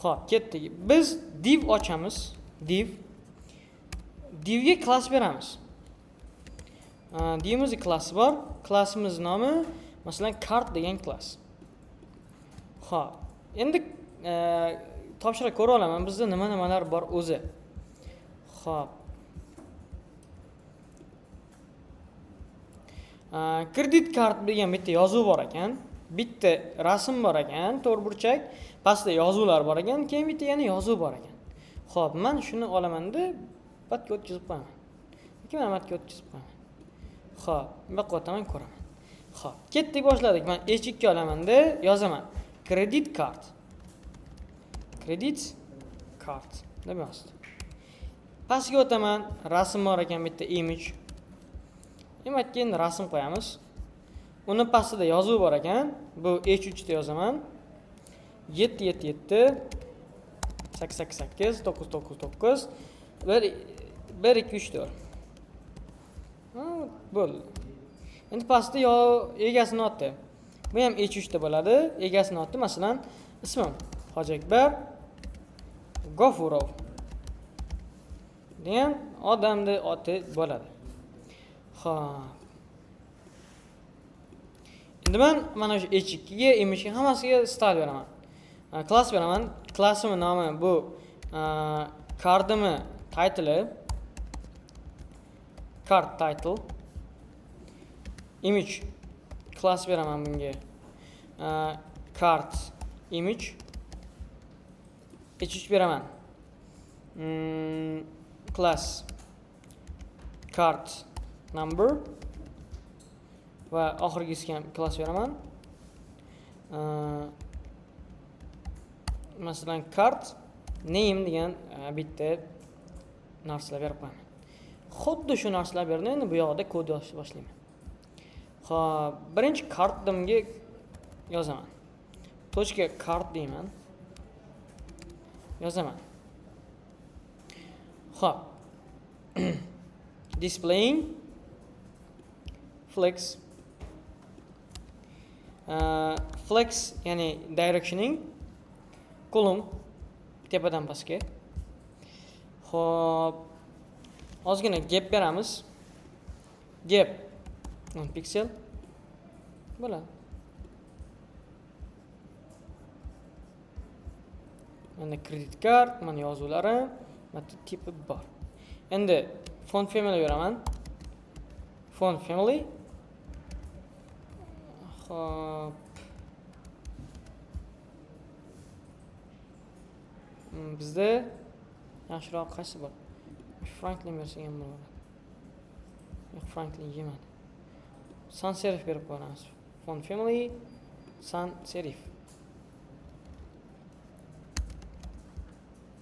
Xo'p, ketdik. Biz div ochamiz. Divga klass beramiz. Divimizning klassi bor. Klassimiz nomi masalan kart degan klass. Xo'p, endi topshiriq ko'ra olaman. Bizda nimalar bor o'zi. Xo'p. Kredit kart degan bitta yozuv bor ekan. Bitta rasm bor ekan, to'rtburchak, pastda yozuvlar bor ekan, keyin bitta yana yozuv bor ekan. Xo'p, men shuni olaman-da, matga o'tkazib qo'yaman. Keyin men matga o'tkazib qo'yaman. Xo'p, baqotaman ko'raman. Xo'p, ketdik boshladik. Men H2 olaman-da, yozaman. Credit card deb yozdim. Pastga o'taman, rasm bor ekan, bitta image. Keyin rasm qo'yamiz. Uni pastida yozuv bor ekan. Bu H3 da yozaman. 777 888 999 1 2 3 4. Bo'ldi. Endi pastda egasini otdi. Bu ham H3 da bo'ladi. Egasini otdi. Masalan, ismim Hojiakbar G'ofurov degan odamni oti bo'ladi. Xo'p. Endi men mana shu H2ga, imishga hammasiga style beraman. Klass beraman. Klassimiz nomi bu cardimi title. Card title. Image klass beraman bunga. Card image. H3 beraman. Class card number va oxirgisiga ham klass beraman. Masalan card name degan bitta narsalar berib qo'yaman. Xuddi shu narsalar berdim, endi bu yoqda kod yozishni boshlayman. Xo'p, birinchi kartimga yozaman. Tochka kart deyman. Yozaman. Xo'p. Displaying flex flex ya'ni directioning column tepadan pastga. Xo'p. Ozgina gap beramiz. Gap 1 piksel bo'ladi. Mana credit card, mana yozuvlari, mana tipi bor. Endi font family beraman. Font family. Xo'p. Bizda yaxshiroq qaysi bor? Franklin bersang ham bo'ladi. Yo'q, Franklin yemadi. Sans serif berib qo'yamiz. Font family sans serif.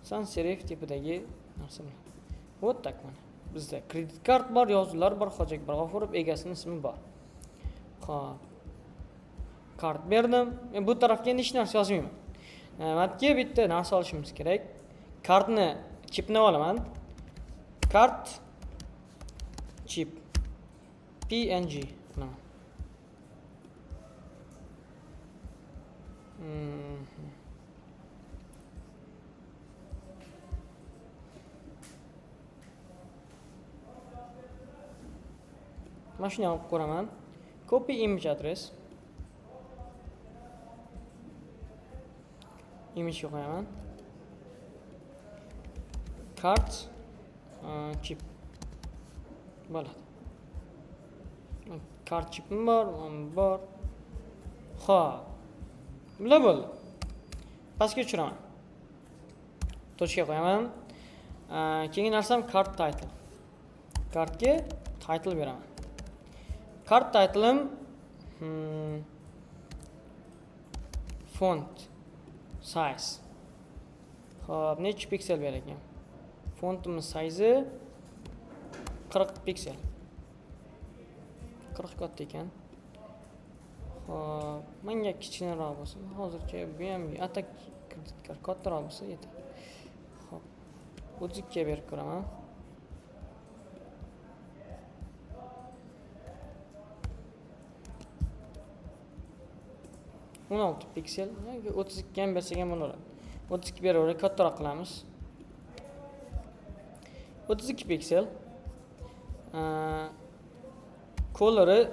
Sans serif tipidagi narsa bor. Вот так mana. Bizda kredit kart bor, yozuvlar bor, Hojiakbar G'ofurov egasining ismi bor. Xo'p. Kart berdim. Men bu tarafga endi hech narsa yozmayman. Matga bitta narsa olishimiz kerak. Kartni chipni olaman. Kart chip PNG mana. Mana shuni olib ko'raman. Copy image address. Image qo'yaman. Kart chip bo'ladi. Kart chipim bor. Xo'p. Bular bo'ldi. Pastga tushiraman. Tochka qo'yaman. Keyingi narsam card title. Kartga title beraman. Card title'im font size. Xo'p, necha piksel ber ekan? Fontimiz size 40 piksel. 40 katta ekan. Xo'p, menga kichikroq bo'lsin. Hozircha bu ham atak kredit kart kattaroq bo'lsa yetadi. Xo'p, 32 ga berib ko'raman. Piksel, 32 ham bersak ham bo'laveradi. 32 beraverib kattaroq qilamiz. 32 piksel. Color'ı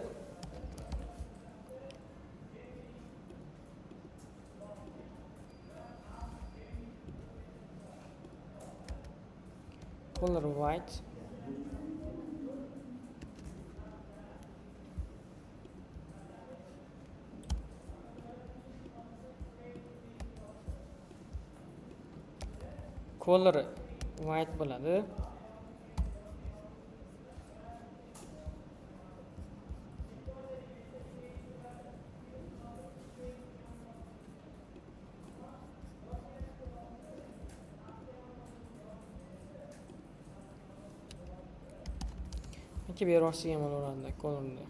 color white. Color white bo'ladi. Ikki berosi ham bo'laveradi colorni.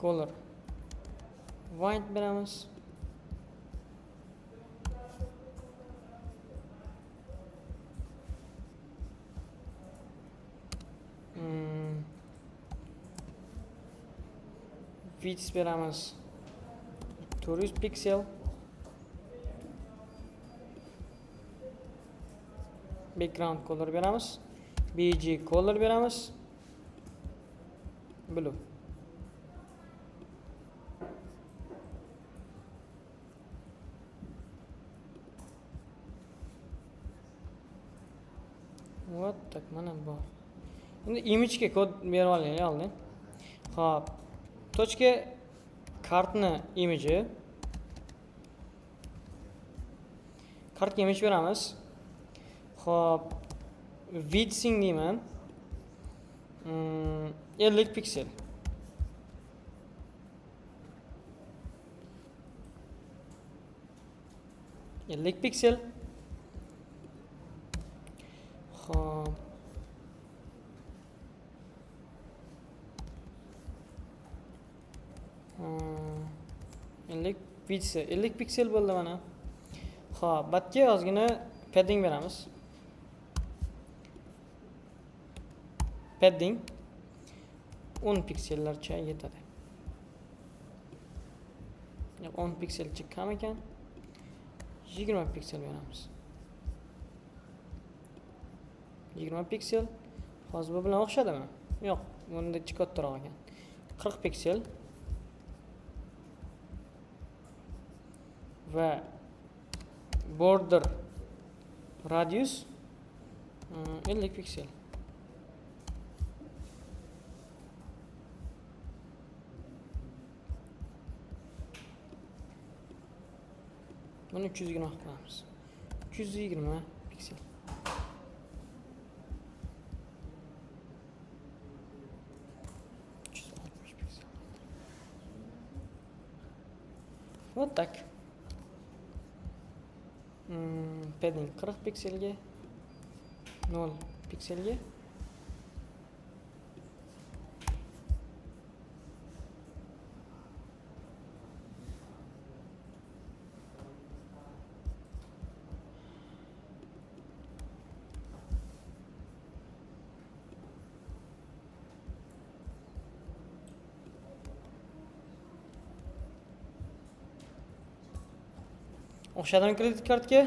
Color white beramiz. Width beramiz 400 piksel. Background color beramiz. BG color beramiz. Blue. Вот так mana bu. Endi image ga kod berib olaylik oldin. Xo'p. Точка kartni image. Kartga image beramiz. Xo'p. Widthing deyman. 50 piksel. Piksel. Xo'p. 50 piksel bo'ldi mana. Xo'p, batga ozgina padding beramiz. Padding 10 piksellarcha yetadi. 10 pikselcha kam ekan. 20 piksel beramiz. 20 piksel. Hozir bu bilan o'xshadimi? Yo'q, bunda kattaroq ekan. 40 piksel. Va border radius 50 piksel. Buni 320 qilamiz. 320 piksel. Вот так. Padding 40 pikselga, 0 pikselga. O'xshadimi kredit kartga?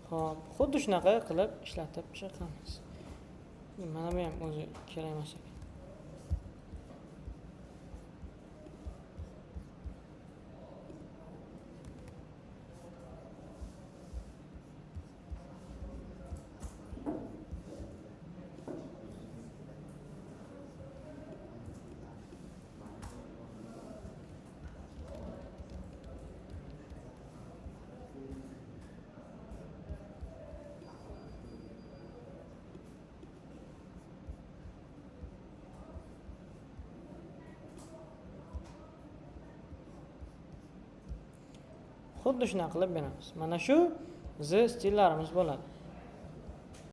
Xo'p, xuddi shunaqa qilib ishlatib chiqamiz. Mana bu ham o'zi kerak emas ekan. Xuddi shunaqa qilib beramiz. Mana shu bizning stillarimiz bo'ladi.